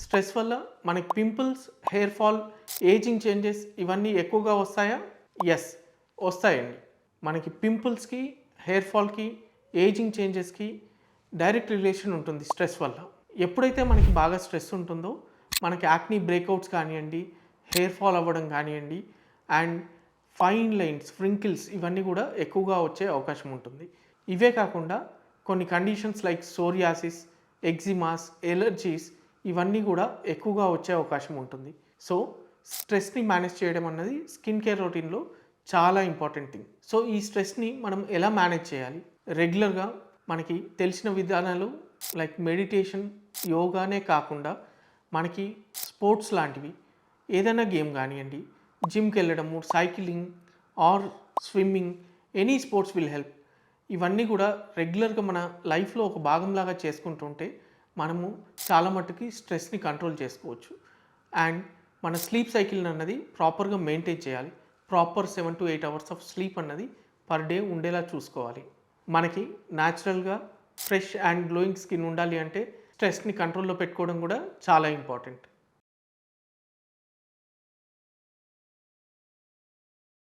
Stress వల్ల మనకి pimples, hair fall, ageing changes ఇవన్నీ ఎక్కువగా వస్తాయా? ఎస్, వస్తాయండి. మనకి పింపుల్స్‌కి, హెయిర్ ఫాల్‌కి, ఏజింగ్ చేంజెస్‌కి డైరెక్ట్ రిలేషన్ ఉంటుంది స్ట్రెస్ వల్ల. ఎప్పుడైతే మనకి బాగా స్ట్రెస్ ఉంటుందో మనకి యాక్నీ బ్రేక్అవుట్స్ కానివ్వండి, హెయిర్ ఫాల్ అవ్వడం కానివ్వండి అండ్ ఫైన్ లైన్స్, ఫ్రింకిల్స్ ఇవన్నీ కూడా ఎక్కువగా వచ్చే అవకాశం ఉంటుంది. ఇవే కాకుండా కొన్ని conditions like psoriasis, eczemas, allergies ఇవన్నీ కూడా ఎక్కువగా వచ్చే అవకాశం ఉంటుంది. సో స్ట్రెస్ని మేనేజ్ చేయడం అన్నది స్కిన్ కేర్ రొటీన్లో చాలా ఇంపార్టెంట్ థింగ్. సో ఈ స్ట్రెస్ని మనం ఎలా మేనేజ్ చేయాలి? రెగ్యులర్గా మనకి తెలిసిన విధానాలు లైక్ మెడిటేషన్, యోగానే కాకుండా మనకి స్పోర్ట్స్ లాంటివి ఏదైనా గేమ్ కానివ్వండి, జిమ్కి వెళ్ళడము, cycling or swimming, any sports will help. ఇవన్నీ కూడా రెగ్యులర్గా మన లైఫ్లో ఒక భాగంలాగా చేసుకుంటుంటే మనము చాలా మట్టుకి స్ట్రెస్ని కంట్రోల్ చేసుకోవచ్చు. అండ్ మన స్లీప్ సైకిల్ అన్నది ప్రాపర్గా మెయింటైన్ చేయాలి. Proper 7 to 8 hours of sleep అన్నది పర్ డే ఉండేలా చూసుకోవాలి. మనకి న్యాచురల్గా ఫ్రెష్ అండ్ గ్లోయింగ్ స్కిన్ ఉండాలి అంటే స్ట్రెస్ని కంట్రోల్లో పెట్టుకోవడం కూడా చాలా ఇంపార్టెంట్.